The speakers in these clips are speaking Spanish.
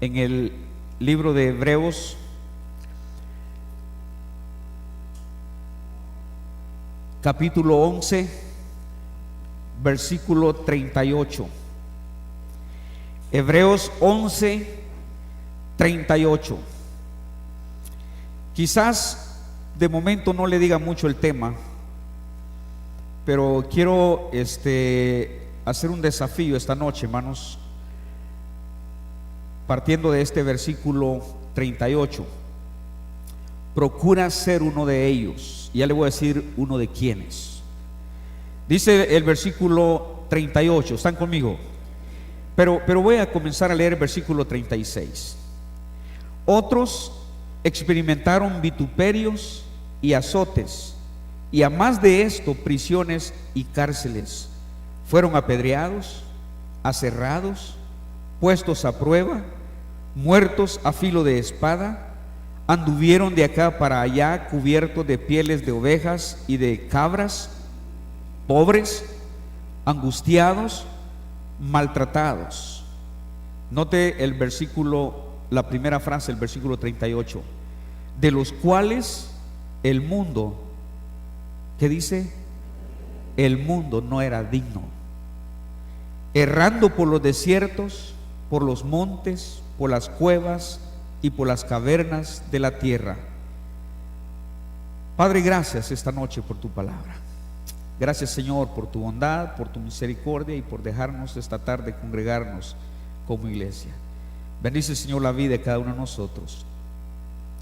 en el libro de Hebreos, capítulo 11, versículo 38. Hebreos 11, 38. Quizás de momento no le diga mucho el tema, pero quiero hacer un desafío esta noche, hermanos, partiendo de este versículo 38. Procura ser uno de ellos. Ya le voy a decir uno de quienes. Dice el versículo 38, ¿están conmigo? Pero voy a comenzar a leer el versículo 36. Otros experimentaron vituperios y azotes, y a más de esto, prisiones y cárceles. Fueron apedreados, aserrados, puestos a prueba, muertos a filo de espada. Anduvieron de acá para allá cubiertos de pieles de ovejas y de cabras, pobres, angustiados, maltratados. Note el versículo, la primera frase, el versículo 38. De los cuales el mundo, ¿qué dice? El mundo no era digno. Errando por los desiertos, por los montes, por las cuevas y por las cavernas de la tierra. Padre, gracias esta noche por tu palabra. Gracias, Señor, por tu bondad, por tu misericordia y por dejarnos esta tarde congregarnos como iglesia. Bendice, Señor, la vida de cada uno de nosotros.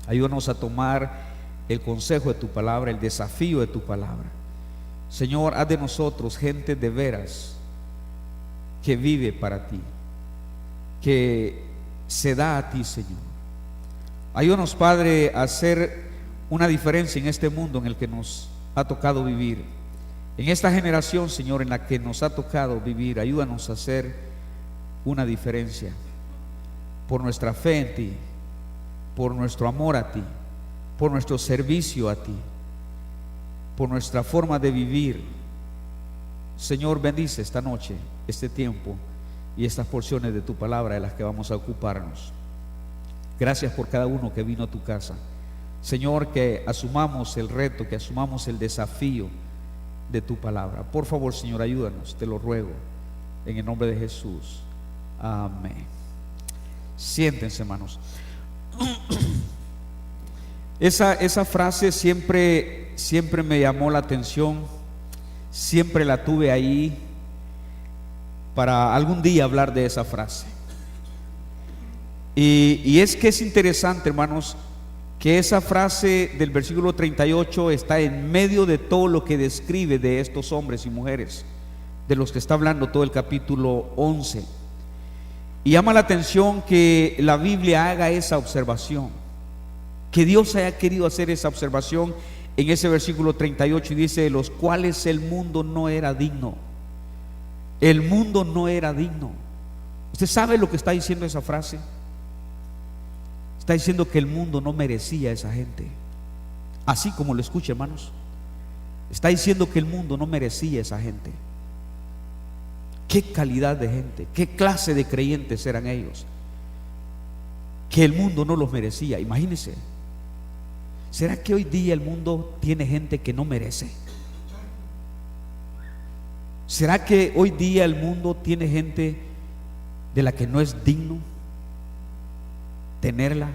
Ayúdanos a tomar el consejo de tu palabra, el desafío de tu palabra. Señor, haz de nosotros gente de veras que vive para ti, que se da a ti, Señor. Ayúdanos, Padre, a hacer una diferencia en este mundo en el que nos ha tocado vivir. En esta generación, Señor, en la que nos ha tocado vivir, ayúdanos a hacer una diferencia por nuestra fe en ti, por nuestro amor a ti, por nuestro servicio a ti, por nuestra forma de vivir. Señor, bendice esta noche, este tiempo y estas porciones de tu palabra de las que vamos a ocuparnos. Gracias por cada uno que vino a tu casa. Señor, que asumamos el reto, que asumamos el desafío de tu palabra. Por favor, Señor, ayúdanos, te lo ruego, en el nombre de Jesús. Amén. Siéntense, hermanos. Esa frase siempre me llamó la atención. Siempre la tuve ahí para algún día hablar de esa frase. Y es que es interesante, hermanos, que esa frase del versículo 38 está en medio de todo lo que describe de estos hombres y mujeres, de los que está hablando todo el capítulo 11. Y llama la atención que la Biblia haga esa observación, que Dios haya querido hacer esa observación en ese versículo 38, y dice: de los cuales el mundo no era digno. El mundo no era digno. ¿Usted sabe lo que está diciendo esa frase? Está diciendo que el mundo no merecía a esa gente. Así como lo escucha, hermanos. Está diciendo que el mundo no merecía a esa gente. Qué calidad de gente, qué clase de creyentes eran ellos, que el mundo no los merecía. Imagínense. ¿Será que hoy día el mundo tiene gente que no merece? ¿Será que hoy día el mundo tiene gente de la que no es digno tenerla?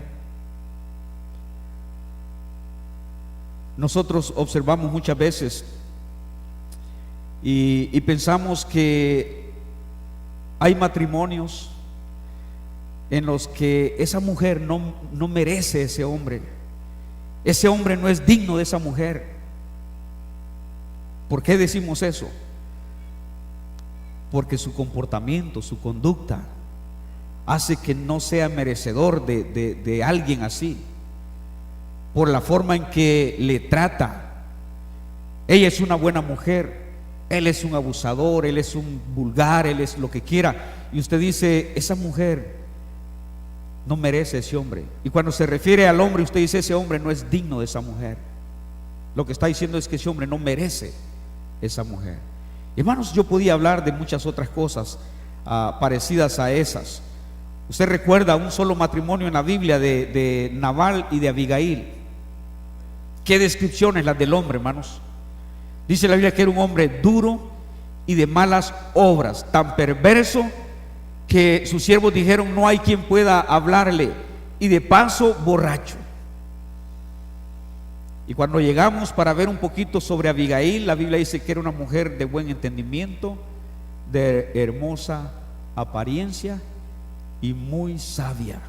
Nosotros observamos muchas veces y pensamos que hay matrimonios en los que esa mujer no merece ese hombre. Ese hombre no es digno de esa mujer. ¿Por qué decimos eso? Porque su comportamiento, su conducta hace que no sea merecedor de alguien así, por la forma en que le trata. Ella es una buena mujer, él es un abusador, él es un vulgar, él es lo que quiera, y usted dice: esa mujer no merece ese hombre. Y cuando se refiere al hombre, usted dice: ese hombre no es digno de esa mujer. Lo que está diciendo es que ese hombre no merece esa mujer. Hermanos, yo podía hablar de muchas otras cosas parecidas a esas. Usted recuerda un solo matrimonio en la Biblia de Nabal y de Abigail. Qué descripciones las del hombre, hermanos. Dice la Biblia que era un hombre duro y de malas obras, tan perverso que sus siervos dijeron: no hay quien pueda hablarle, y de paso borracho. Y cuando llegamos para ver un poquito sobre Abigail, la Biblia dice que era una mujer de buen entendimiento, de hermosa apariencia y muy sabia.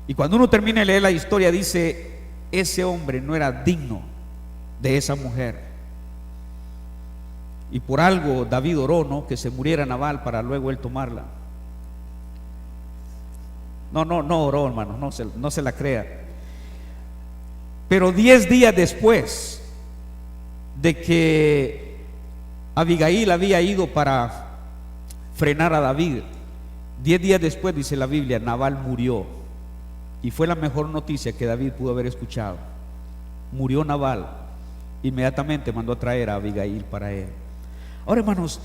Y cuando uno termina de leer la historia, dice: ese hombre no era digno de esa mujer. Y por algo David oró, ¿no?, que se muriera Nabal para luego él tomarla. No oró, hermano, no se la crea. Pero 10 días después de que Abigail había ido para frenar a David, 10 días después, dice la Biblia, Nabal murió. Y fue la mejor noticia que David pudo haber escuchado. Murió Nabal. Inmediatamente mandó a traer a Abigail para él. Ahora, hermanos,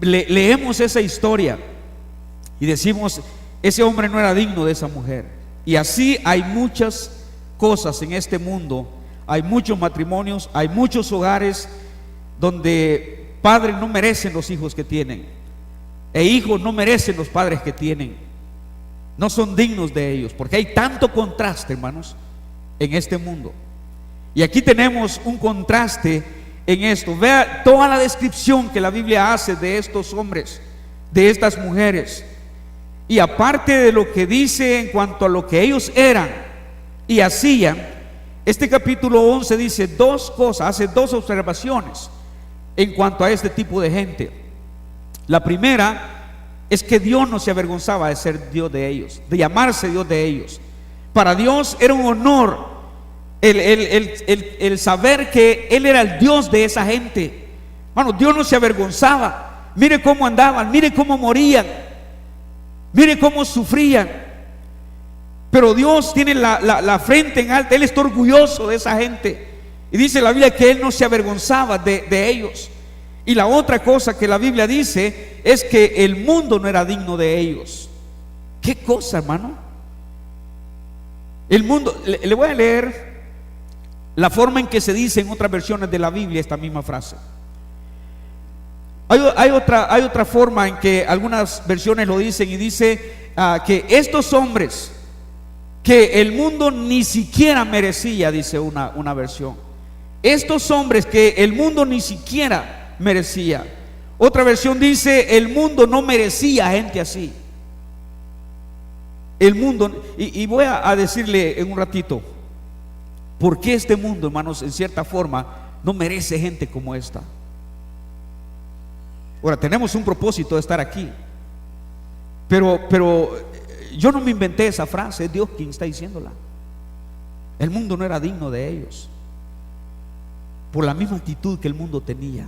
leemos esa historia y decimos: ese hombre no era digno de esa mujer. Y así hay muchas cosas en este mundo. Hay muchos matrimonios, hay muchos hogares donde padres no merecen los hijos que tienen, e hijos no merecen los padres que tienen. No son dignos de ellos, porque hay tanto contraste, hermanos, en este mundo. Y aquí tenemos un contraste en esto. Vea toda la descripción que la Biblia hace de estos hombres, de estas mujeres. Y aparte de lo que dice en cuanto a lo que ellos eran y hacían, este capítulo 11 dice dos cosas, hace dos observaciones en cuanto a este tipo de gente. La primera es que Dios no se avergonzaba de ser Dios de ellos, de llamarse Dios de ellos. Para Dios era un honor el saber que Él era el Dios de esa gente. Bueno, Dios no se avergonzaba. Mire cómo andaban, mire cómo morían, mire cómo sufrían. Pero Dios tiene la frente en alta. Él está orgulloso de esa gente. Y dice la Biblia que Él no se avergonzaba de ellos. Y la otra cosa que la Biblia dice es que el mundo no era digno de ellos. ¿Qué cosa, hermano? El mundo, le voy a leer la forma en que se dice en otras versiones de la Biblia esta misma frase. Hay otra forma en que algunas versiones lo dicen, y dice que estos hombres que el mundo ni siquiera merecía, dice una versión. Estos hombres que el mundo ni siquiera merecía. Otra versión dice: el mundo no merecía gente así. El mundo, y voy a decirle en un ratito por qué este mundo, hermanos, en cierta forma no merece gente como esta. Ahora, tenemos un propósito de estar aquí, pero yo no me inventé esa frase, es Dios quien está diciéndola. El mundo no era digno de ellos por la misma actitud que el mundo tenía.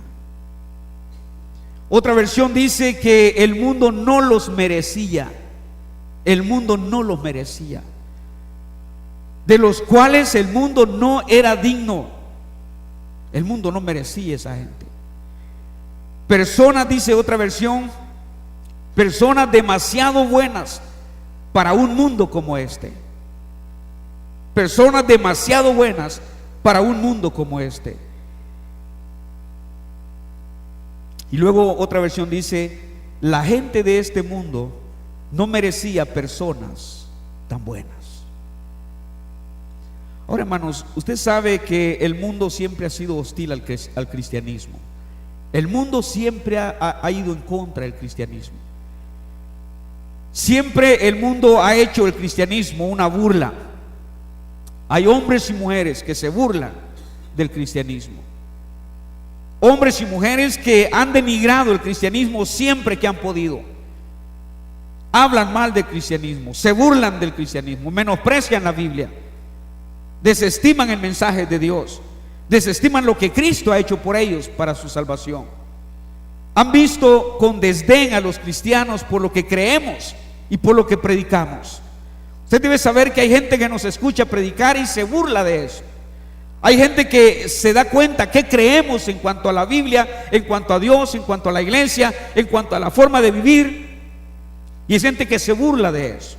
Otra versión dice que el mundo no los merecía. El mundo no los merecía, de los cuales el mundo no era digno. El mundo no merecía esa gente. Personas, dice otra versión, personas demasiado buenas para un mundo como este. Personas demasiado buenas para un mundo como este. Y luego otra versión dice: la gente de este mundo no merecía personas tan buenas. Ahora, hermanos, usted sabe que el mundo siempre ha sido hostil al cristianismo. El mundo siempre ha ido en contra del cristianismo. Siempre el mundo ha hecho el cristianismo una burla. Hay hombres y mujeres que se burlan del cristianismo. Hombres y mujeres que han denigrado el cristianismo siempre que han podido. Hablan mal del cristianismo, se burlan del cristianismo, menosprecian la Biblia, desestiman el mensaje de Dios, desestiman lo que Cristo ha hecho por ellos para su salvación. Han visto con desdén a los cristianos por lo que creemos y por lo que predicamos. Usted debe saber que hay gente que nos escucha predicar y se burla de eso. Hay gente que se da cuenta que creemos en cuanto a la Biblia, en cuanto a Dios, en cuanto a la iglesia, en cuanto a la forma de vivir, Y es gente que se burla de eso.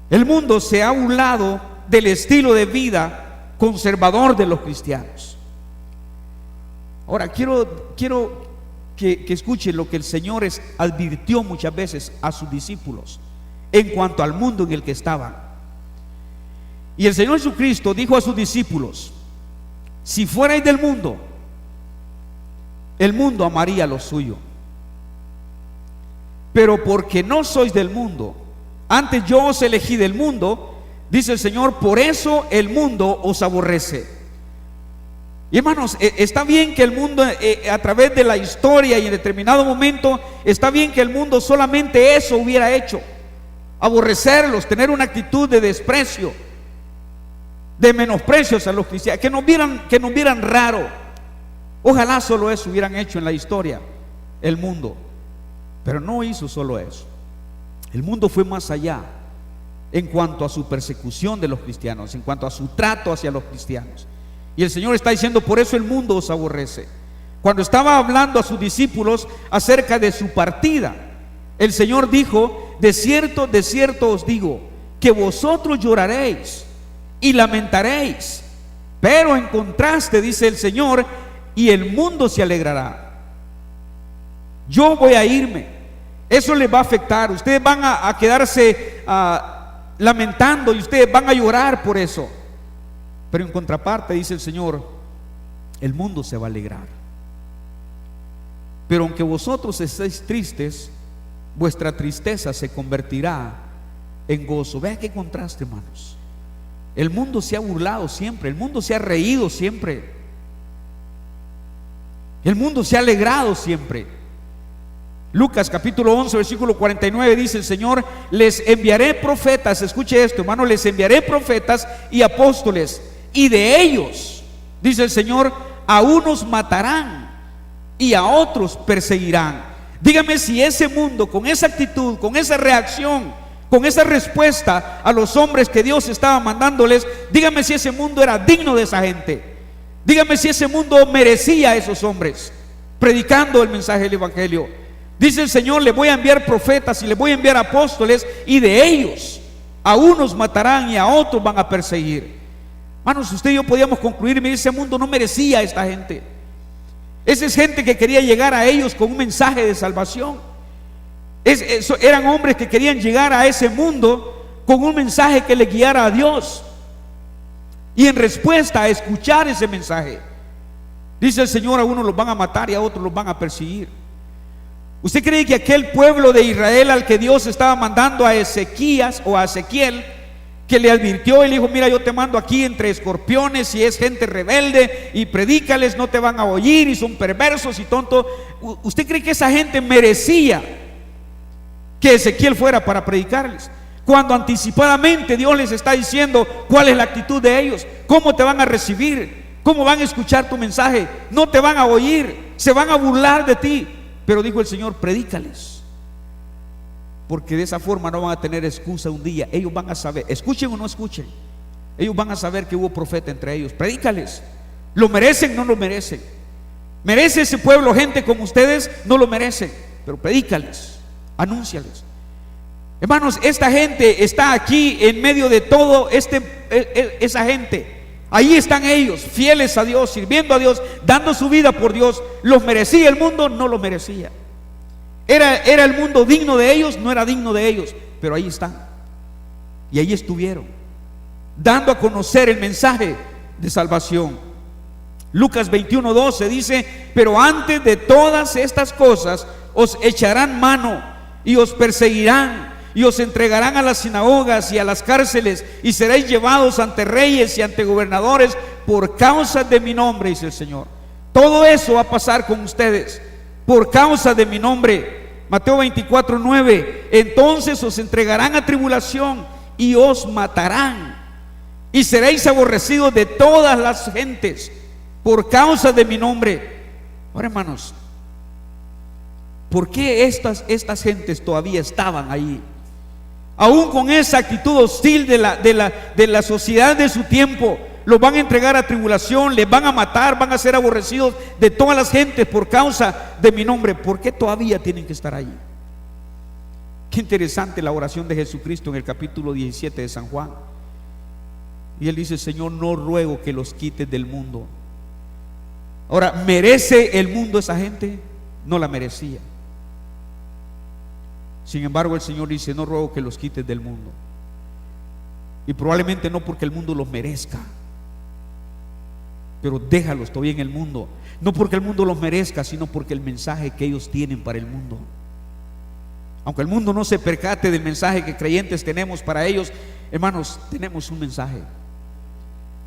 El mundo se ha burlado del estilo de vida conservador de los cristianos. Ahora quiero que escuchen lo que el Señor advirtió muchas veces a sus discípulos en cuanto al mundo en el que estaban. Y el Señor Jesucristo dijo a sus discípulos: si fuerais del mundo, el mundo amaría lo suyo. Pero porque no sois del mundo, antes yo os elegí del mundo, dice el Señor, por eso el mundo os aborrece. Y hermanos, está bien que el mundo a través de la historia y en determinado momento, está bien que el mundo solamente eso hubiera hecho: aborrecerlos, tener una actitud de desprecio, de menosprecios a los cristianos, que nos vieran raro. Ojalá solo eso hubieran hecho en la historia el mundo, pero no hizo solo eso. El mundo fue más allá en cuanto a su persecución de los cristianos, en cuanto a su trato hacia los cristianos. Y el Señor está diciendo: por eso el mundo os aborrece. Cuando estaba hablando a sus discípulos acerca de su partida, el Señor dijo: de cierto os digo, que vosotros lloraréis y lamentaréis, pero en contraste, dice el Señor, y el mundo se alegrará. Yo voy a irme, eso les va a afectar. Ustedes van a quedarse lamentando y ustedes van a llorar por eso. Pero en contraparte, dice el Señor, el mundo se va a alegrar. Pero aunque vosotros estéis tristes, vuestra tristeza se convertirá en gozo. Vea qué contraste, hermanos. El mundo se ha burlado siempre, el mundo se ha reído siempre, el mundo se ha alegrado siempre. Lucas capítulo 11 versículo 49 dice el Señor: les enviaré profetas. Escuche esto, hermano: les enviaré profetas y apóstoles, y de ellos, dice el Señor, a unos matarán y a otros perseguirán. Dígame si ese mundo, con esa actitud, con esa reacción, con esa respuesta a los hombres que Dios estaba mandándoles, dígame si ese mundo era digno de esa gente. Dígame si ese mundo merecía a esos hombres predicando el mensaje del evangelio. Dice el Señor: le voy a enviar profetas y le voy a enviar apóstoles, y de ellos a unos matarán y a otros van a perseguir. Hermanos, usted y yo podíamos concluir: mire, ese mundo no merecía a esta gente. Esa es gente que quería llegar a ellos con un mensaje de salvación. Eran hombres que querían llegar a ese mundo con un mensaje que le guiara a Dios, y en respuesta a escuchar ese mensaje, dice el Señor: a unos los van a matar y a otros los van a perseguir. ¿Usted cree que aquel pueblo de Israel al que Dios estaba mandando a Ezequías o a Ezequiel, que le advirtió y le dijo: mira, yo te mando aquí entre escorpiones y es gente rebelde y predícales, no te van a oír y son perversos y tontos? ¿Usted cree que esa gente merecía que Ezequiel fuera para predicarles? Cuando anticipadamente Dios les está diciendo cuál es la actitud de ellos, cómo te van a recibir, cómo van a escuchar tu mensaje. No te van a oír, se van a burlar de ti. Pero dijo el Señor: predícales, porque de esa forma no van a tener excusa un día. Ellos van a saber, escuchen o no escuchen, ellos van a saber que hubo profeta entre ellos. Predícales. ¿Lo merecen? No lo merecen. ¿Merece ese pueblo gente como ustedes? No lo merecen. Pero predícales, anúnciales. Hermanos, esta gente está aquí en medio de todo esa gente. Ahí están ellos, fieles a Dios, sirviendo a Dios, dando su vida por Dios. ¿Los merecía el mundo? No lo merecía. ¿Era el mundo digno de ellos? No era digno de ellos. Pero ahí están. Y ahí estuvieron, dando a conocer el mensaje de salvación. Lucas 21:12 dice: pero antes de todas estas cosas os echarán mano y os perseguirán y os entregarán a las sinagogas y a las cárceles, y seréis llevados ante reyes y ante gobernadores por causa de mi nombre, dice el Señor. Todo eso va a pasar con ustedes por causa de mi nombre. Mateo 24:9: entonces os entregarán a tribulación y os matarán, y seréis aborrecidos de todas las gentes por causa de mi nombre. Ahora, hermanos, ¿por qué estas gentes todavía estaban ahí? Aún con esa actitud hostil de la sociedad de su tiempo, los van a entregar a tribulación, les van a matar, van a ser aborrecidos de todas las gentes por causa de mi nombre. ¿Por qué todavía tienen que estar ahí? Qué interesante la oración de Jesucristo en el capítulo 17 de San Juan. Y él dice: Señor, no ruego que los quites del mundo. Ahora, ¿merece el mundo esa gente? No la merecía. Sin embargo, el Señor dice: no ruego que los quites del mundo. Y probablemente no porque el mundo los merezca, pero déjalos todavía en el mundo. No porque el mundo los merezca, sino porque el mensaje que ellos tienen para el mundo. Aunque el mundo no se percate del mensaje que creyentes tenemos para ellos, hermanos, tenemos un mensaje.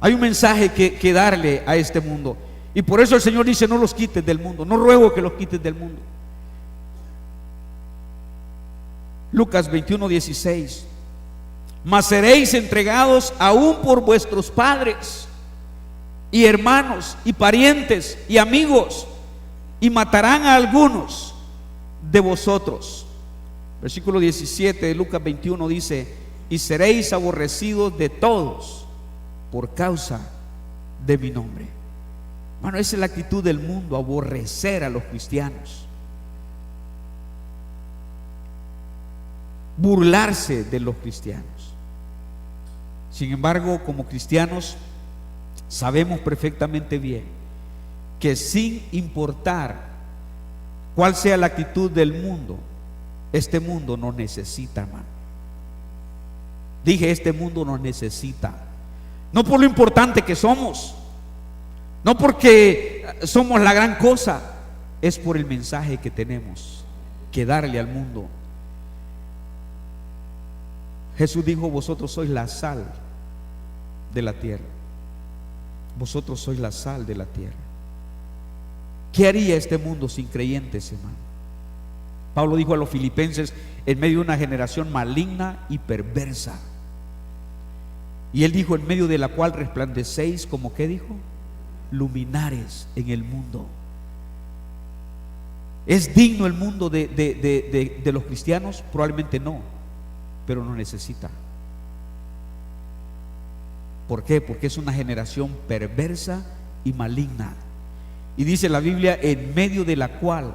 Hay un mensaje que darle a este mundo. Y por eso el Señor dice: no los quites del mundo. No ruego que los quites del mundo. Lucas 21:16. Mas seréis entregados aún por vuestros padres y hermanos y parientes y amigos, y matarán a algunos de vosotros. Versículo 17 de Lucas 21 dice: y seréis aborrecidos de todos por causa de mi nombre. Bueno, esa es la actitud del mundo, aborrecer a los cristianos, burlarse de los cristianos. Sin embargo, como cristianos sabemos perfectamente bien que sin importar cuál sea la actitud del mundo, este mundo nos necesita, hermano. Dije, este mundo nos necesita. No por lo importante que somos, no porque somos la gran cosa, es por el mensaje que tenemos que darle al mundo. Jesús dijo: vosotros sois la sal de la tierra. Vosotros sois la sal de la tierra. ¿Qué haría este mundo sin creyentes, hermano? Pablo dijo a los filipenses: en medio de una generación maligna y perversa. Y él dijo: en medio de la cual resplandecéis como, ¿qué dijo? Luminares en el mundo. ¿Es digno el mundo de los cristianos? Probablemente no, pero no necesita. ¿Por qué? Porque es una generación perversa y maligna. Y dice la Biblia: en medio de la cual.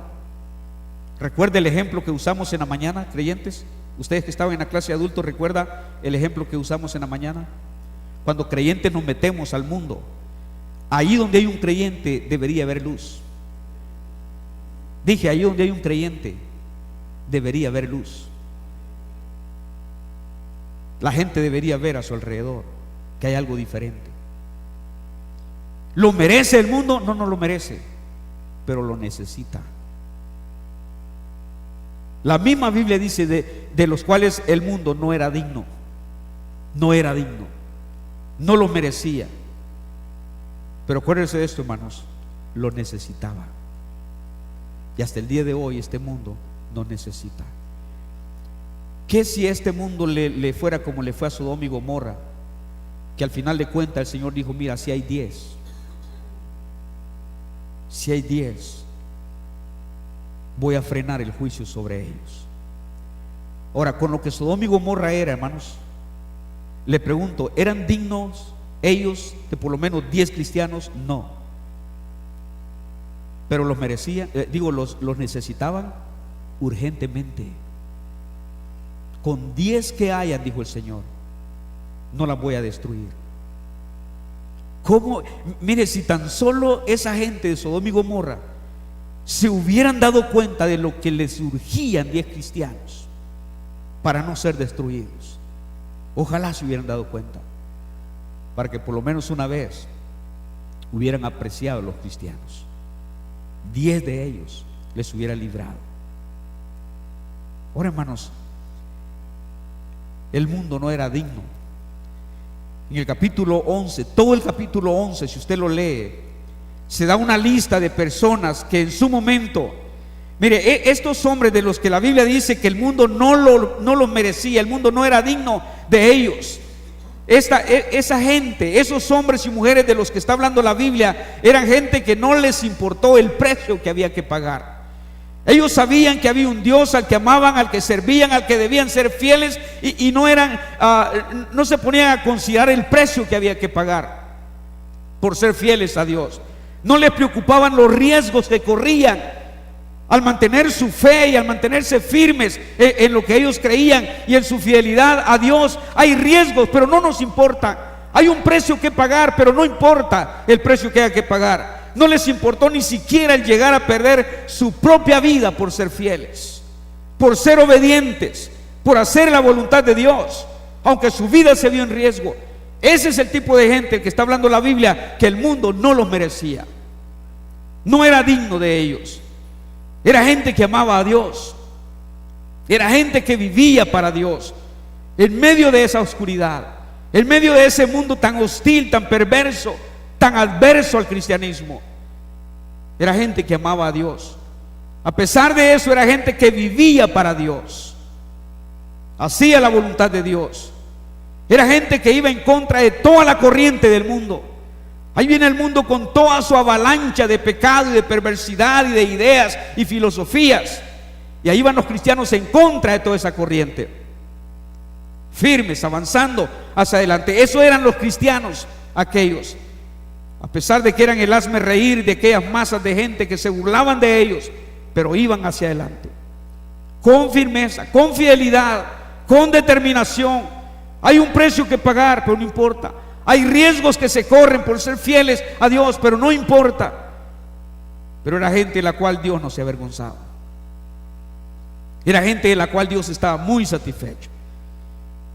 Recuerda el ejemplo que usamos en la mañana, creyentes. Ustedes que estaban en la clase de adultos, ¿recuerda el ejemplo que usamos en la mañana? Cuando creyentes nos metemos al mundo, ahí donde hay un creyente debería haber luz. Dije, ahí donde hay un creyente debería haber luz. La gente debería ver a su alrededor que hay algo diferente. ¿Lo merece el mundo? No, no lo merece, pero lo necesita. La misma Biblia dice de los cuales el mundo no era digno. No era digno, no lo merecía. Pero acuérdense de esto, hermanos, lo necesitaba. Y hasta el día de hoy este mundo nos necesita. ¿Qué si este mundo le fuera como le fue a Sodoma y Gomorra? Que al final de cuentas el Señor dijo: mira, si hay 10, si hay 10, voy a frenar el juicio sobre ellos. Ahora, con lo que Sodoma y Gomorra era, hermanos, le pregunto, ¿eran dignos ellos de por lo menos 10 cristianos? No. Pero los merecían, los necesitaban urgentemente. Con 10 que hayan, dijo el Señor, no las voy a destruir. ¿Cómo? Mire, si tan solo esa gente de Sodoma y Gomorra se hubieran dado cuenta de lo que les urgían 10 cristianos para no ser destruidos, ojalá se hubieran dado cuenta, para que por lo menos una vez hubieran apreciado a los cristianos. 10 de ellos les hubiera librado. Ahora, hermanos, el mundo no era digno. En el capítulo 11, todo el capítulo 11, si usted lo lee, se da una lista de personas que en su momento, mire, estos hombres de los que la Biblia dice que el mundo no los merecía, el mundo no era digno de ellos. Esa gente, esos hombres y mujeres de los que está hablando la Biblia, eran gente que no les importó el precio que había que pagar. Ellos sabían que había un Dios al que amaban, al que servían, al que debían ser fieles, y no se ponían a considerar el precio que había que pagar por ser fieles a Dios. No les preocupaban los riesgos que corrían al mantener su fe y al mantenerse firmes en lo que ellos creían y en su fidelidad a Dios. Hay riesgos, pero no nos importa. Hay un precio que pagar, pero no importa el precio que haya que pagar. No les importó ni siquiera el llegar a perder su propia vida por ser fieles, por ser obedientes, por hacer la voluntad de Dios, aunque su vida se vio en riesgo. Ese es el tipo de gente que está hablando la Biblia, que el mundo no los merecía, no era digno de ellos. Era gente que amaba a Dios, era gente que vivía para Dios, en medio de esa oscuridad, en medio de ese mundo tan hostil, tan perverso, tan adverso al cristianismo. Era gente que amaba a Dios. A pesar de eso, era gente que vivía para Dios, hacía la voluntad de Dios. Era gente que iba en contra de toda la corriente del mundo. Ahí viene el mundo con toda su avalancha de pecado y de perversidad y de ideas y filosofías, y ahí van los cristianos en contra de toda esa corriente, firmes, avanzando hacia adelante. Eso eran los cristianos aquellos. A pesar de que eran el hazme reír de aquellas masas de gente que se burlaban de ellos, pero iban hacia adelante con firmeza, con fidelidad, con determinación. Hay un precio que pagar, pero no importa. Hay riesgos que se corren por ser fieles a Dios, pero no importa. Pero era gente de la cual Dios no se avergonzaba. Era gente de la cual Dios estaba muy satisfecho.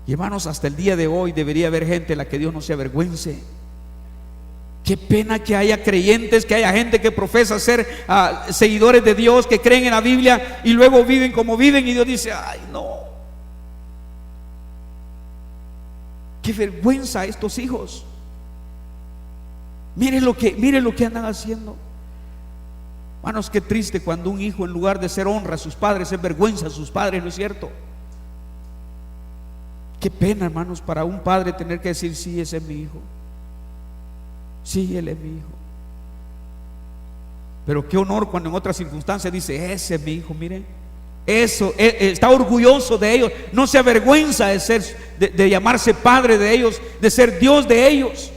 Y hermanos, hasta el día de hoy debería haber gente de la que Dios no se avergüence. Qué pena que haya creyentes, que haya gente que profesa ser seguidores de Dios, que creen en la Biblia y luego viven como viven, y Dios dice: ay, no. Qué vergüenza a estos hijos. Miren lo que andan haciendo. Hermanos, qué triste cuando un hijo, en lugar de ser honra a sus padres, es vergüenza a sus padres, ¿no es cierto? Qué pena, hermanos, para un padre tener que decir: sí, ese es mi hijo, sí, él es mi hijo. Pero qué honor cuando en otras circunstancias dice: ese es mi hijo, miren. Eso, está orgulloso de ellos, no se avergüenza de llamarse padre de ellos, de ser Dios de ellos.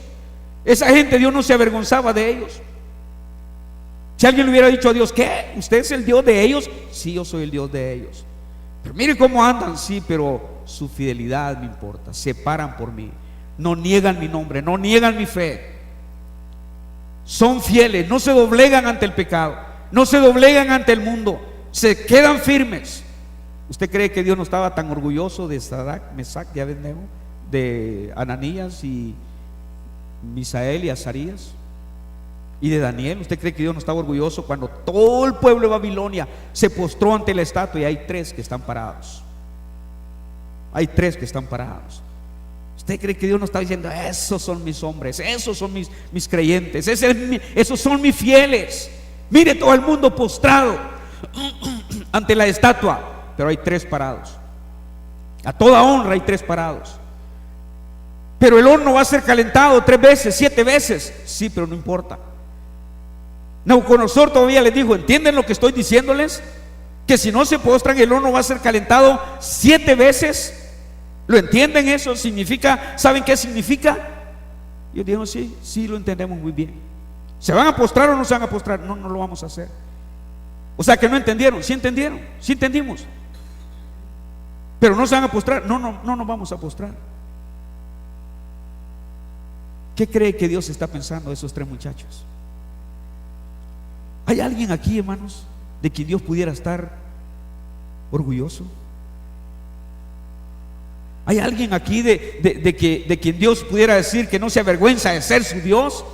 Esa gente, Dios no se avergonzaba de ellos. Si alguien le hubiera dicho a Dios: ¿qué? ¿Usted es el Dios de ellos? Sí, yo soy el Dios de ellos. Pero mire cómo andan. Sí, pero su fidelidad me importa. Se paran por mí, no niegan mi nombre, no niegan mi fe. Son fieles, no se doblegan ante el pecado, no se doblegan ante el mundo, se quedan firmes. ¿Usted cree que Dios no estaba tan orgulloso de Sadrach, Mesach y Abednego, de Ananías y Misael y Azarías, y de Daniel? ¿Usted cree que Dios no estaba orgulloso cuando todo el pueblo de Babilonia se postró ante la estatua y hay tres que están parados? Hay tres que están parados. ¿Usted cree que Dios no está diciendo: esos son mis hombres, esos son mis creyentes, esos son mis fieles? Mire todo el mundo postrado ante la estatua, pero hay tres parados. A toda honra hay tres parados. Pero el horno va a ser calentado 3 veces, 7 veces. Sí, pero no importa. Nabucodonosor todavía les dijo: ¿entienden lo que estoy diciéndoles? Que si no se postran, el horno va a ser calentado 7 veces. ¿Lo entienden eso? Significa, ¿saben qué significa? Yo digo: sí, sí lo entendemos muy bien. ¿Se van a postrar o no se van a postrar? No, no lo vamos a hacer. O sea que no entendieron. Sí entendieron, sí entendimos. Pero no se van a postrar. No nos vamos a postrar. ¿Qué cree que Dios está pensando de esos 3 muchachos? ¿Hay alguien aquí, hermanos, de quien Dios pudiera estar orgulloso? ¿Hay alguien aquí de quien Dios pudiera decir que no se avergüenza de ser su Dios?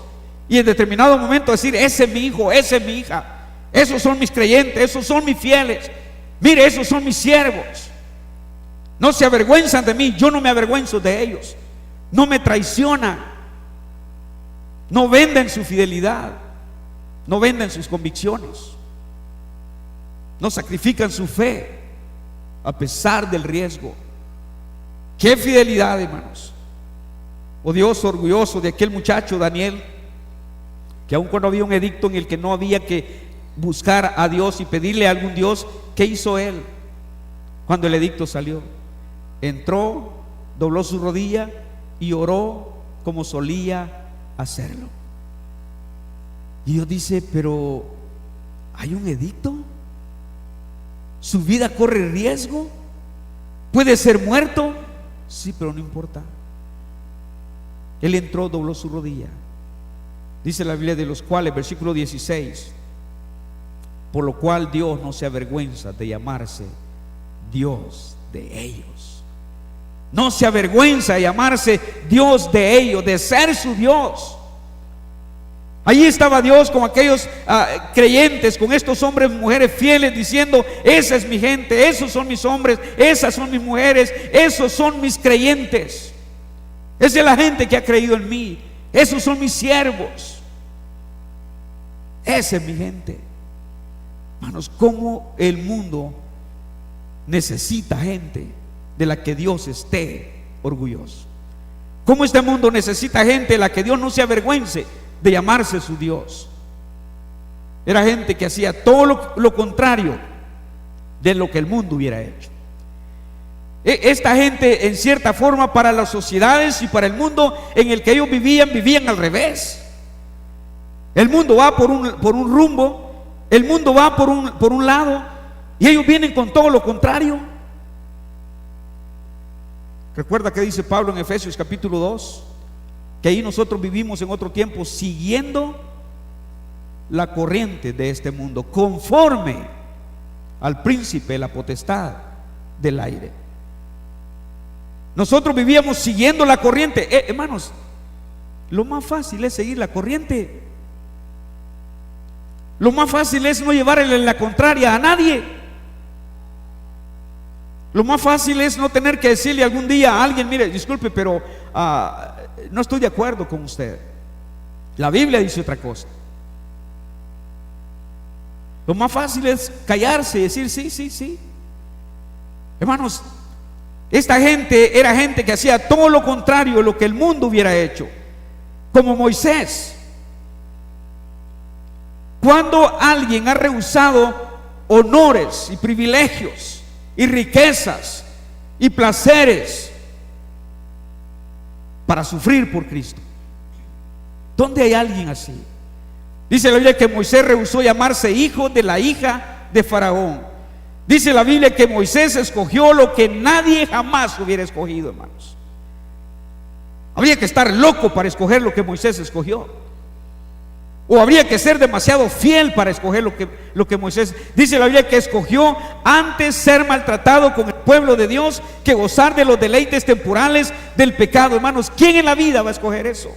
Y en determinado momento decir: ese es mi hijo, esa es mi hija, esos son mis creyentes, esos son mis fieles, mire, esos son mis siervos. No se avergüenzan de mí, yo no me avergüenzo de ellos. No me traicionan, no venden su fidelidad, no venden sus convicciones, no sacrifican su fe a pesar del riesgo. ¡Qué fidelidad, hermanos! Oh Dios, orgulloso de aquel muchacho Daniel, que aun cuando había un edicto en el que no había que buscar a Dios y pedirle a algún Dios, ¿qué hizo él? Cuando el edicto salió, entró, dobló su rodilla y oró como solía hacerlo. Y Dios dice: pero ¿hay un edicto? Su vida corre riesgo, puede ser muerto. Sí, pero no importa. Él entró, dobló su rodilla. Dice la Biblia, de los cuales, versículo 16, por lo cual Dios no se avergüenza de llamarse Dios de ellos. No se avergüenza de llamarse Dios de ellos, de ser su Dios. Allí estaba Dios con aquellos creyentes, con estos hombres y mujeres fieles, diciendo: esa es mi gente, esos son mis hombres, esas son mis mujeres, esos son mis creyentes. Esa es la gente que ha creído en mí, esos son mis siervos, esa es mi gente. Hermanos, cómo el mundo necesita gente de la que Dios esté orgulloso. Cómo este mundo necesita gente de la que Dios no se avergüence de llamarse su Dios. Era gente que hacía todo lo contrario de lo que el mundo hubiera hecho. Esta gente, en cierta forma, para las sociedades y para el mundo en el que ellos vivían al revés. El mundo va por un rumbo, el mundo va por un lado, y ellos vienen con todo lo contrario. Recuerda que dice Pablo en Efesios capítulo 2, que ahí nosotros vivimos en otro tiempo siguiendo la corriente de este mundo, conforme al príncipe de la potestad del aire. Nosotros vivíamos siguiendo la corriente. Hermanos, lo más fácil es seguir la corriente. Lo más fácil es no llevarle la contraria a nadie. Lo más fácil es no tener que decirle algún día a alguien: mire, disculpe, pero no estoy de acuerdo con usted. La Biblia dice otra cosa. Lo más fácil es callarse y decir sí, sí, sí. Hermanos, esta gente era gente que hacía todo lo contrario de lo que el mundo hubiera hecho, como Moisés. Cuando alguien ha rehusado honores y privilegios y riquezas y placeres para sufrir por Cristo, ¿dónde hay alguien así? Dice la Biblia que Moisés rehusó llamarse hijo de la hija de Faraón. Dice la Biblia que Moisés escogió lo que nadie jamás hubiera escogido, hermanos. Habría que estar loco para escoger lo que Moisés escogió, o habría que ser demasiado fiel para escoger lo que Moisés. Dice la Biblia que escogió antes ser maltratado con el pueblo de Dios que gozar de los deleites temporales del pecado. Hermanos, ¿quién en la vida va a escoger eso?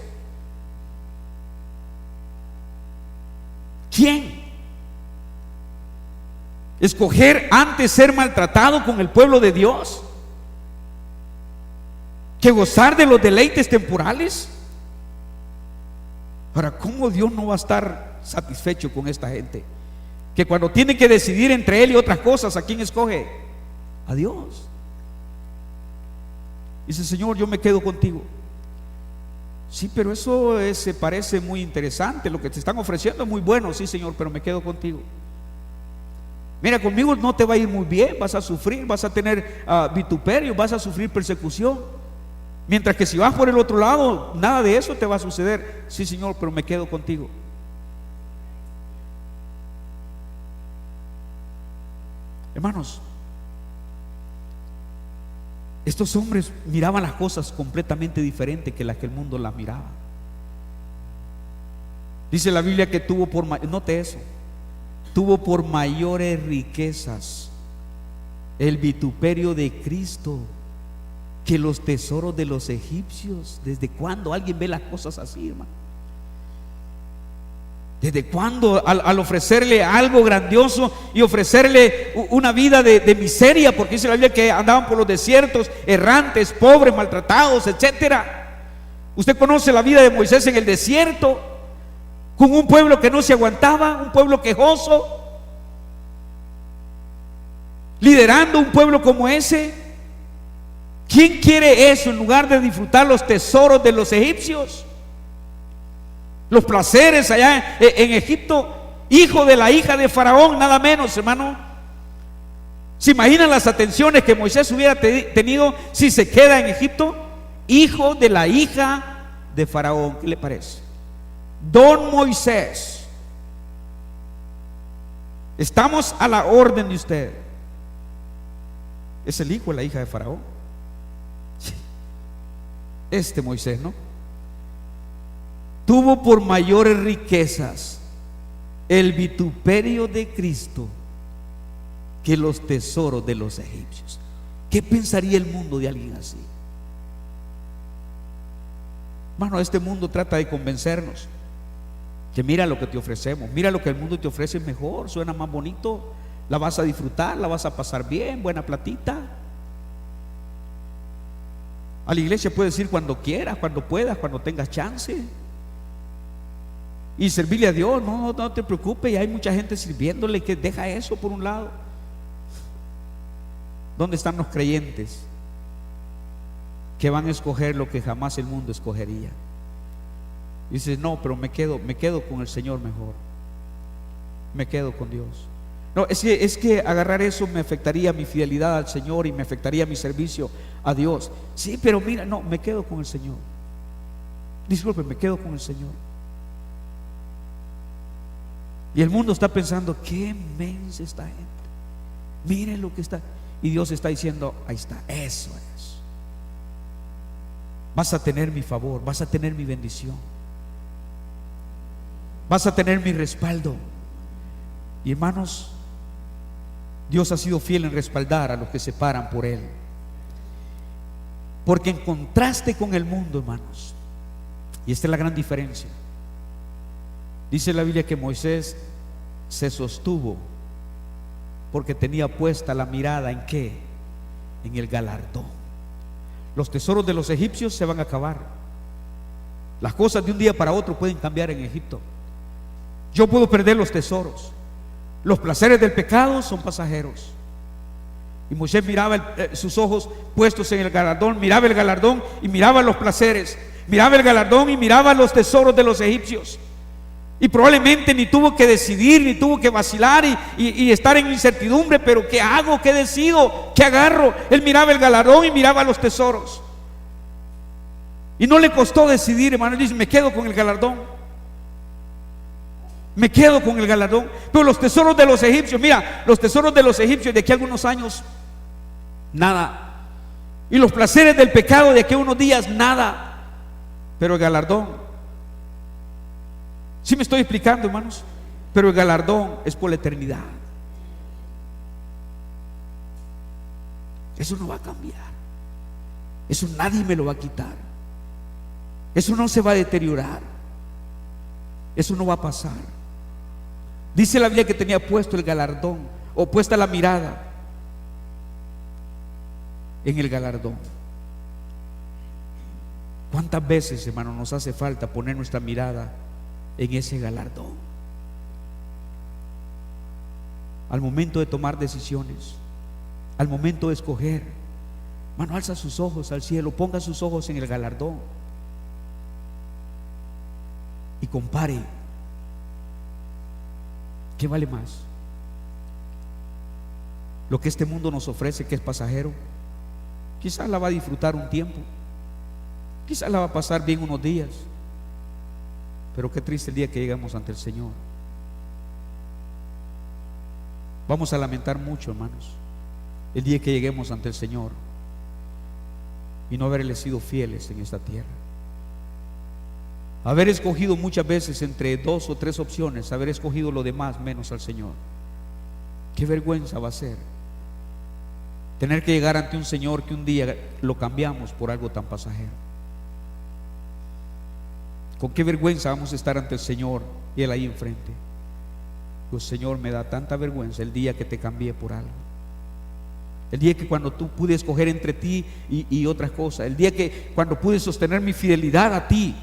¿Quién? Escoger antes ser maltratado con el pueblo de Dios que gozar de los deleites temporales. Ahora, ¿cómo Dios no va a estar satisfecho con esta gente? Que cuando tiene que decidir entre Él y otras cosas, ¿a quién escoge? A Dios. Dice: Señor, yo me quedo contigo. Sí, pero eso se parece muy interesante. Lo que te están ofreciendo es muy bueno. Sí, Señor, pero me quedo contigo. Mira, conmigo no te va a ir muy bien. Vas a sufrir, vas a tener vituperio, vas a sufrir persecución. Mientras que si vas por el otro lado, nada de eso te va a suceder. Sí, Señor, pero me quedo contigo. Hermanos, estos hombres miraban las cosas completamente diferentes que las que el mundo las miraba. Dice la Biblia que tuvo note eso, tuvo por mayores riquezas el vituperio de Cristo que los tesoros de los egipcios. ¿Desde cuándo alguien ve las cosas así, hermano? ¿Desde cuándo al ofrecerle algo grandioso y ofrecerle una vida de miseria? Porque dice la Biblia que andaban por los desiertos, errantes, pobres, maltratados, etcétera. Usted conoce la vida de Moisés en el desierto, con un pueblo que no se aguantaba, un pueblo quejoso, liderando un pueblo como ese. ¿Quién quiere eso en lugar de disfrutar los tesoros de los egipcios? Los placeres allá en Egipto. Hijo de la hija de Faraón, nada menos, hermano. ¿Se imaginan las atenciones que Moisés hubiera tenido si se queda en Egipto? Hijo de la hija de Faraón. ¿Qué le parece? Don Moisés, estamos a la orden de usted. Es el hijo de la hija de Faraón. Este Moisés, ¿no? Tuvo por mayores riquezas el vituperio de Cristo que los tesoros de los egipcios. ¿Qué pensaría el mundo de alguien así? Hermano, este mundo trata de convencernos que mira lo que te ofrecemos, mira lo que el mundo te ofrece mejor, suena más bonito, la vas a disfrutar, la vas a pasar bien, buena platita. A la iglesia puedes ir cuando quieras, cuando puedas, cuando tengas chance, y servirle a Dios. No te preocupes, y hay mucha gente sirviéndole que deja eso por un lado. ¿Dónde están los creyentes que van a escoger lo que jamás el mundo escogería? Dices, no, pero me quedo con el Señor mejor, me quedo con Dios. No, es que agarrar eso me afectaría mi fidelidad al Señor y me afectaría mi servicio a Dios. Sí, pero mira, no, me quedo con el Señor. Disculpe, me quedo con el Señor. Y el mundo está pensando, qué mensa esta gente, miren lo que está. Y Dios está diciendo, ahí está, eso es. Vas a tener mi favor, vas a tener mi bendición, vas a tener mi respaldo. Y hermanos, Dios ha sido fiel en respaldar a los que se paran por Él. Porque en contraste con el mundo, hermanos, y esta es la gran diferencia, dice la Biblia que Moisés se sostuvo porque tenía puesta la mirada ¿en qué? En el galardón. Los tesoros de los egipcios se van a acabar. Las cosas de un día para otro pueden cambiar en Egipto. Yo puedo perder los tesoros. Los placeres del pecado son pasajeros. Y Moisés miraba sus ojos puestos en el galardón, miraba el galardón y miraba los placeres, miraba el galardón y miraba los tesoros de los egipcios. Y probablemente ni tuvo que decidir, ni tuvo que vacilar y estar en incertidumbre. Pero ¿qué hago? ¿Qué decido? ¿Qué agarro? Él miraba el galardón y miraba los tesoros. Y no le costó decidir, hermano. Él dice, me quedo con el galardón. Me quedo con el galardón. Pero los tesoros de los egipcios, mira, los tesoros de los egipcios de aquí a algunos años, nada. Y los placeres del pecado de aquí a unos días, nada. Pero el galardón, ¿sí me estoy explicando, hermanos? Pero el galardón es por la eternidad. Eso no va a cambiar. Eso nadie me lo va a quitar. Eso no se va a deteriorar. Eso no va a pasar. Dice la Biblia que tenía puesto el galardón, o puesta la mirada en el galardón. ¿Cuántas veces, hermano, nos hace falta poner nuestra mirada en ese galardón? Al momento de tomar decisiones, al momento de escoger, hermano, alza sus ojos al cielo, ponga sus ojos en el galardón y compare. ¿Qué vale más? Lo que este mundo nos ofrece, que es pasajero, quizás la va a disfrutar un tiempo, quizás la va a pasar bien unos días, pero qué triste el día que llegamos ante el Señor. Vamos a lamentar mucho, hermanos, el día que lleguemos ante el Señor y no haberle sido fieles en esta tierra. Haber escogido muchas veces entre 2 o 3 opciones, haber escogido lo demás menos al Señor. Qué vergüenza va a ser tener que llegar ante un Señor que un día lo cambiamos por algo tan pasajero. Con qué vergüenza vamos a estar ante el Señor y Él ahí enfrente. Pues Señor, me da tanta vergüenza el día que te cambié por algo. El día que cuando tú pude escoger entre ti y otras cosas. El día que cuando pude sostener mi fidelidad a ti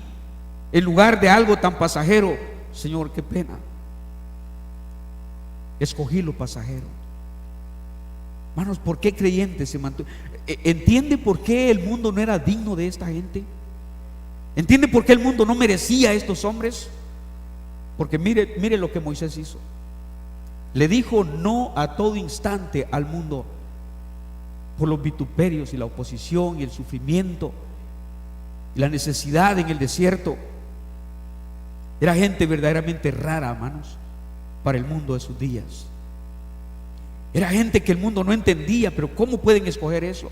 en lugar de algo tan pasajero. Señor, qué pena. Escogí lo pasajero. Hermanos, ¿por qué creyentes se mantuvo? ¿Entiende por qué el mundo no era digno de esta gente? ¿Entiende por qué el mundo no merecía a estos hombres? Porque mire lo que Moisés hizo. Le dijo no a todo instante al mundo por los vituperios y la oposición y el sufrimiento y la necesidad en el desierto. Era gente verdaderamente rara, hermanos, para el mundo de sus días. Era gente que el mundo no entendía, pero ¿cómo pueden escoger eso?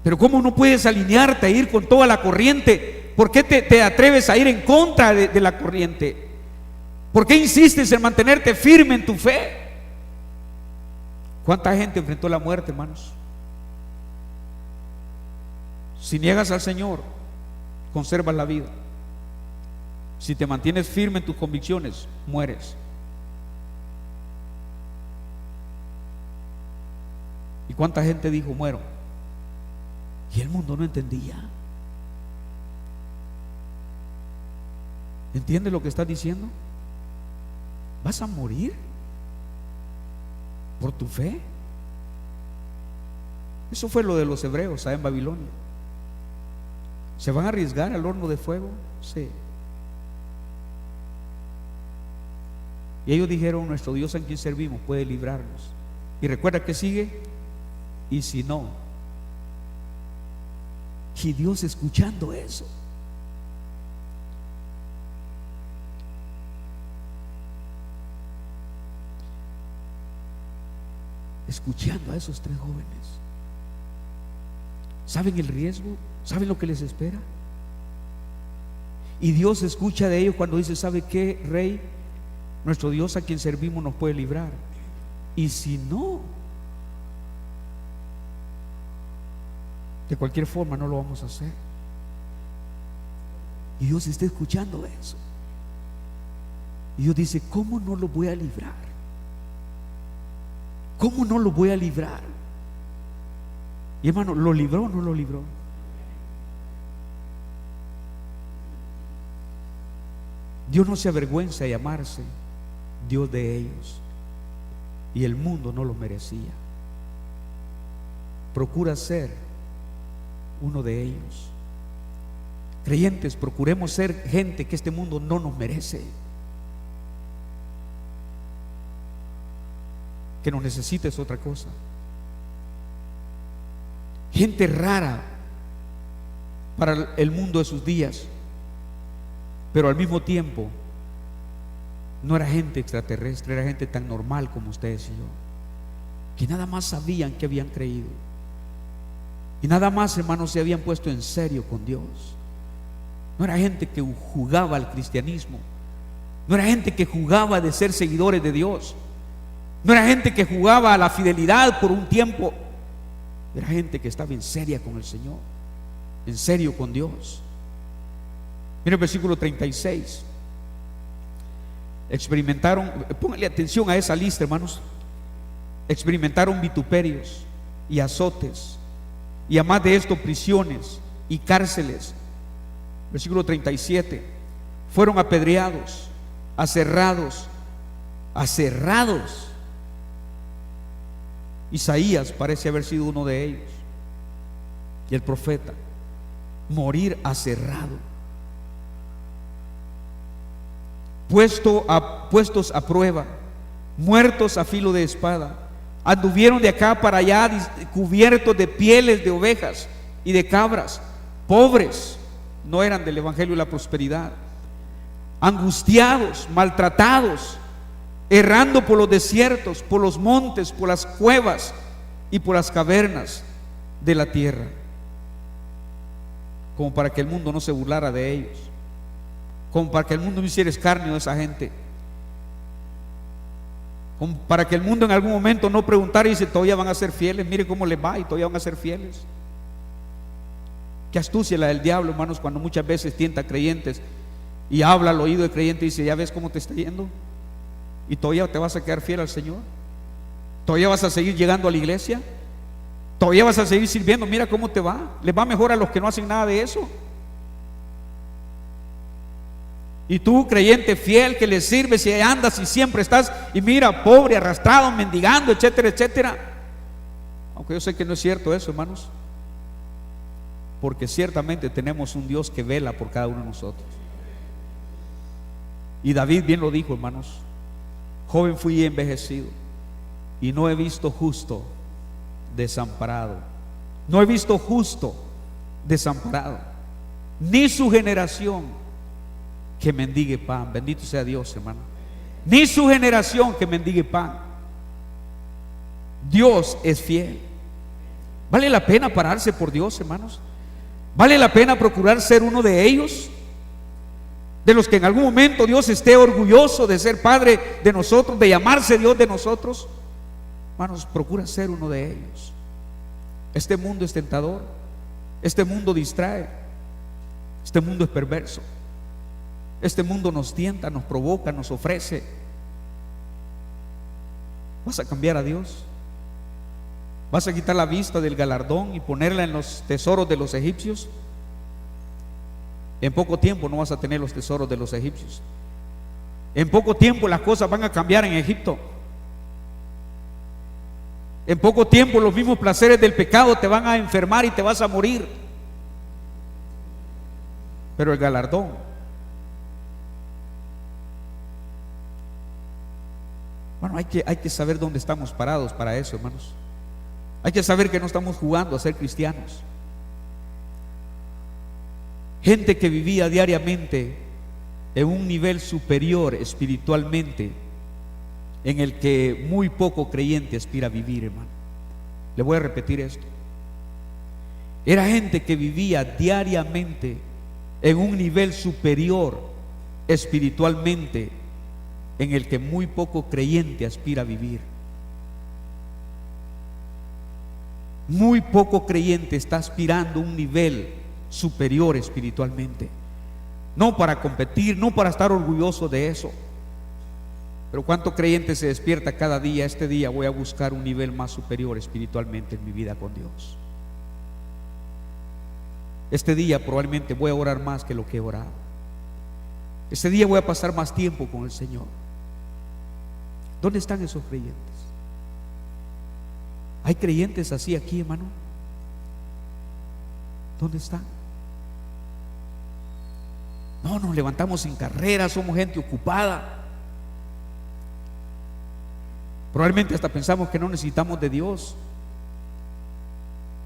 Pero ¿cómo no puedes alinearte a ir con toda la corriente? ¿Por qué te atreves a ir en contra de la corriente? ¿Por qué insistes en mantenerte firme en tu fe? ¿Cuánta gente enfrentó la muerte, hermanos? Si niegas al Señor, conservas la vida. Si te mantienes firme en tus convicciones, mueres. ¿Y cuánta gente dijo muero? Y el mundo no entendía. ¿Entiendes lo que estás diciendo? ¿Vas a morir por tu fe? Eso fue lo de los hebreos allá en Babilonia. ¿Se van a arriesgar al horno de fuego? Sí. Y ellos dijeron: nuestro Dios en quien servimos puede librarnos. Y recuerda que sigue: y si no. Y Dios escuchando eso. Escuchando a esos 3 jóvenes. ¿Saben el riesgo? ¿Saben lo que les espera? Y Dios escucha de ellos cuando dice: ¿sabe qué, Rey? Nuestro Dios a quien servimos nos puede librar. Y si no, de cualquier forma no lo vamos a hacer. Y Dios está escuchando eso. Y Dios dice: ¿cómo no lo voy a librar? ¿Cómo no lo voy a librar? Y hermano, ¿lo libró o no lo libró? Dios no se avergüenza de llamarse Dios de ellos. Y el mundo no lo merecía. Procura ser uno de ellos. Creyentes, procuremos ser gente que este mundo no nos merece, que nos necesita es otra cosa. Gente rara para el mundo de sus días, pero al mismo tiempo no era gente extraterrestre, era gente tan normal como ustedes y yo, que nada más sabían que habían creído y nada más, hermanos, se habían puesto en serio con Dios. No era gente que jugaba al cristianismo, no era gente que jugaba de ser seguidores de Dios, no era gente que jugaba a la fidelidad por un tiempo. Era gente que estaba en serio con el Señor, en serio con Dios. Mira el versículo 36. Experimentaron, pónganle atención a esa lista, hermanos. Experimentaron vituperios y azotes, y además de esto, prisiones y cárceles. Versículo 37. Fueron apedreados, aserrados. Isaías parece haber sido uno de ellos. Y el profeta: morir aserrado, puestos a prueba, muertos a filo de espada. Anduvieron de acá para allá cubiertos de pieles de ovejas y de cabras. Pobres, no eran del evangelio de la prosperidad. Angustiados, maltratados, errando por los desiertos, por los montes, por las cuevas y por las cavernas de la tierra, como para que el mundo no se burlara de ellos, como para que el mundo no hiciera escarnio de esa gente, como para que el mundo en algún momento no preguntara y dice: todavía van a ser fieles, mire cómo les va y todavía van a ser fieles. Qué astucia la del diablo, hermanos, cuando muchas veces tienta a creyentes y habla al oído de creyente y dice: ya ves cómo te está yendo, y todavía te vas a quedar fiel al Señor, todavía vas a seguir llegando a la iglesia, todavía vas a seguir sirviendo, mira cómo te va. Les va mejor a los que no hacen nada de eso. Y tú, creyente fiel, que le sirves y andas y siempre estás, y mira, pobre, arrastrado, mendigando, etcétera, etcétera. Aunque yo sé que no es cierto eso, hermanos, porque ciertamente tenemos un Dios que vela por cada uno de nosotros. Y David bien lo dijo, hermanos: joven fui envejecido y no he visto justo desamparado. No he visto justo desamparado, ni su generación que mendigue pan. Bendito sea Dios, hermano. Ni su generación que mendigue pan. Dios es fiel. ¿Vale la pena pararse por Dios, hermanos? ¿Vale la pena procurar ser uno de ellos? De los que en algún momento Dios esté orgulloso de ser Padre de nosotros, de llamarse Dios de nosotros. Hermanos, procura ser uno de ellos. Este mundo es tentador, este mundo distrae, este mundo es perverso, este mundo nos tienta, nos provoca, nos ofrece. ¿Vas a cambiar a Dios? ¿Vas a quitar la vista del galardón y ponerla en los tesoros de los egipcios? En poco tiempo no vas a tener los tesoros de los egipcios. En poco tiempo las cosas van a cambiar en Egipto. En poco tiempo los mismos placeres del pecado te van a enfermar y te vas a morir. Pero el galardón, bueno, hay que saber dónde estamos parados para eso, hermanos. Hay que saber que no estamos jugando a ser cristianos. Gente que vivía diariamente en un nivel superior espiritualmente, en el que muy poco creyente aspira a vivir, hermano. Le voy a repetir esto. Era gente que vivía diariamente en un nivel superior espiritualmente, en el que muy poco creyente aspira a vivir. Muy poco creyente está aspirando a un nivel superior espiritualmente. No para competir, no para estar orgulloso de eso. Pero ¿cuánto creyente se despierta cada día? Este día voy a buscar un nivel más superior espiritualmente en mi vida con Dios. Este día probablemente voy a orar más que lo que he orado. Este día voy a pasar más tiempo con el Señor. ¿Dónde están esos creyentes? ¿Hay creyentes así aquí, hermano? ¿Dónde están? No, nos levantamos en carrera, somos gente ocupada. Probablemente hasta pensamos que no necesitamos de Dios.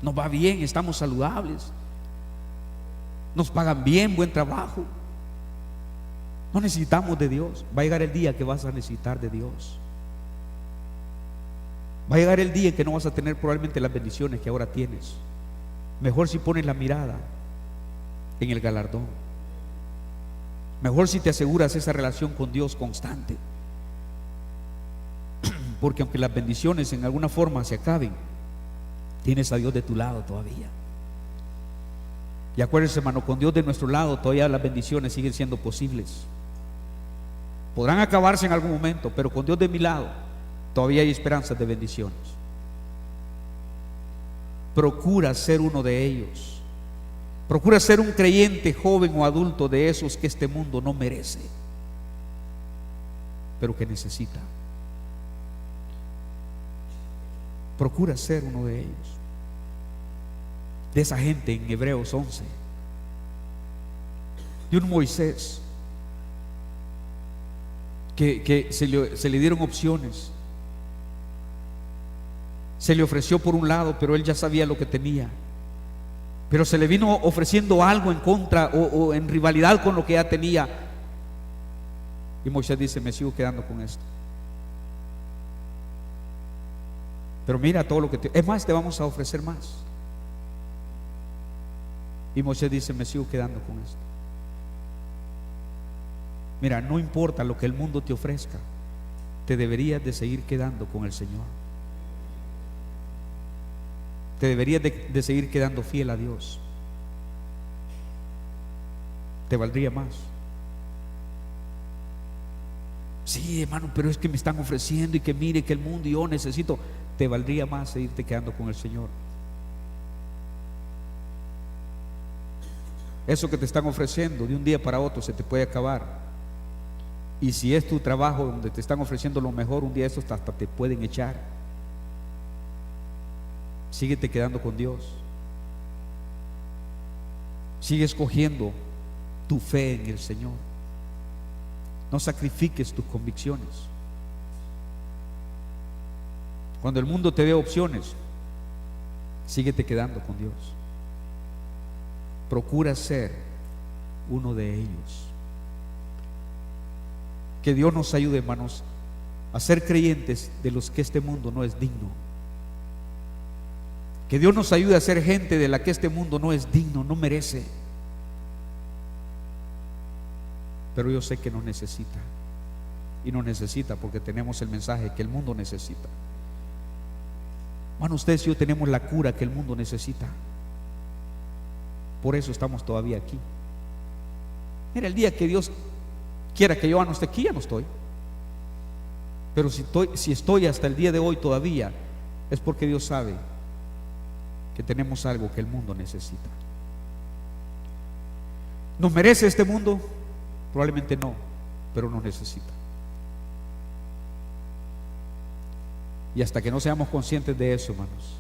Nos va bien, estamos saludables, nos pagan bien, buen trabajo. No necesitamos de Dios. Va a llegar el día que vas a necesitar de Dios. Va a llegar el día en que no vas a tener probablemente las bendiciones que ahora tienes. Mejor si pones la mirada en el galardón. Mejor si te aseguras esa relación con Dios constante. Porque aunque las bendiciones en alguna forma se acaben, tienes a Dios de tu lado todavía. Y acuérdense, hermano, con Dios de nuestro lado todavía las bendiciones siguen siendo posibles. Podrán acabarse en algún momento, pero con Dios de mi lado todavía hay esperanzas de bendiciones. Procura ser uno de ellos. Procura ser un creyente joven o adulto de esos que este mundo no merece, pero que necesita. Procura ser uno de ellos, de esa gente en Hebreos 11, de un Moisés que se le dieron opciones. Se le ofreció por un lado, pero él ya sabía lo que tenía. Pero se le vino ofreciendo algo en contra o en rivalidad con lo que ya tenía. Y Moisés dice: me sigo quedando con esto. Pero mira todo lo que es más, te vamos a ofrecer más. Y Moisés dice: me sigo quedando con esto. Mira, no importa lo que el mundo te ofrezca, te deberías de seguir quedando con el Señor. Te deberías de seguir quedando fiel a Dios. Te valdría más. Sí, hermano, pero es que me están ofreciendo y que mire que el mundo y yo necesito. Te valdría más seguirte quedando con el Señor. Eso que te están ofreciendo de un día para otro se te puede acabar. Y si es tu trabajo donde te están ofreciendo lo mejor, un día estos hasta te pueden echar. Síguete quedando con Dios. Sigue escogiendo tu fe en el Señor. No sacrifiques tus convicciones. Cuando el mundo te dé opciones, síguete quedando con Dios. Procura ser uno de ellos. Que Dios nos ayude, hermanos, a ser creyentes de los que este mundo no es digno. Que Dios nos ayude a ser gente de la que este mundo no es digno, no merece. Pero yo sé que nos necesita. Y nos necesita porque tenemos el mensaje que el mundo necesita. Bueno, ustedes y yo tenemos la cura que el mundo necesita. Por eso estamos todavía aquí. Mira, el día que Dios quiera que yo ya no esté aquí, ya no estoy. Pero si estoy hasta el día de hoy todavía, es porque Dios sabe que tenemos algo que el mundo necesita. ¿Nos merece este mundo? Probablemente no, pero nos necesita. Y hasta que no seamos conscientes de eso, hermanos,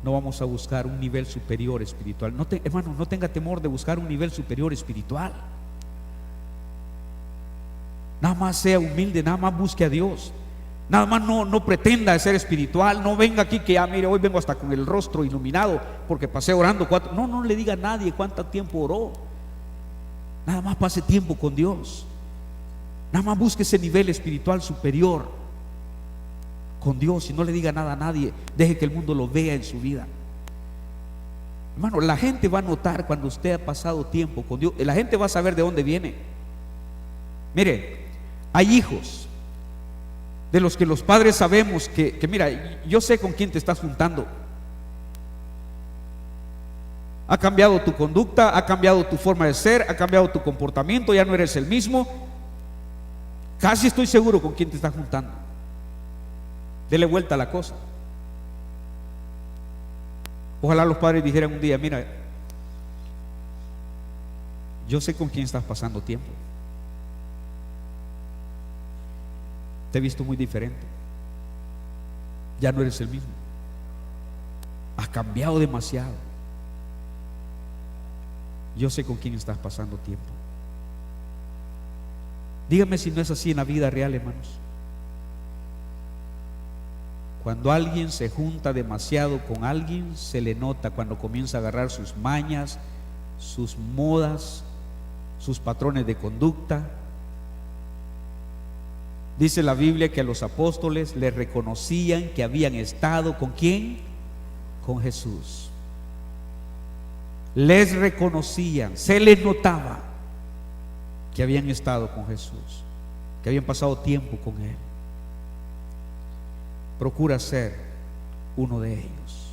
no vamos a buscar un nivel superior espiritual. Hermano, no tenga temor de buscar un nivel superior espiritual. Nada más sea humilde, nada más busque a Dios. Nada más no pretenda ser espiritual. No venga aquí que mire, hoy vengo hasta con el rostro iluminado porque pasé orando 4. No le diga a nadie cuánto tiempo oró. Nada más pase tiempo con Dios. Nada más busque ese nivel espiritual superior con Dios y no le diga nada a nadie. Deje que el mundo lo vea en su vida. Hermano, la gente va a notar cuando usted ha pasado tiempo con Dios. La gente va a saber de dónde viene. Mire, hay hijos de los que los padres sabemos que mira, yo sé con quién te estás juntando. Ha cambiado tu conducta, ha cambiado tu forma de ser, ha cambiado tu comportamiento, ya no eres el mismo. Casi estoy seguro con quién te estás juntando. Dele vuelta a la cosa. Ojalá los padres dijeran un día: mira, yo sé con quién estás pasando tiempo. Te he visto muy diferente. Ya no eres el mismo. Has cambiado demasiado. Yo sé con quién estás pasando tiempo. Dígame si no es así en la vida real, hermanos. Cuando alguien se junta demasiado con alguien, se le nota cuando comienza a agarrar sus mañas, sus modas, sus patrones de conducta. Dice la Biblia que a los apóstoles les reconocían que habían estado ¿con quién? Con Jesús. Les reconocían, se les notaba que habían estado con Jesús, que habían pasado tiempo con Él. Procura ser uno de ellos.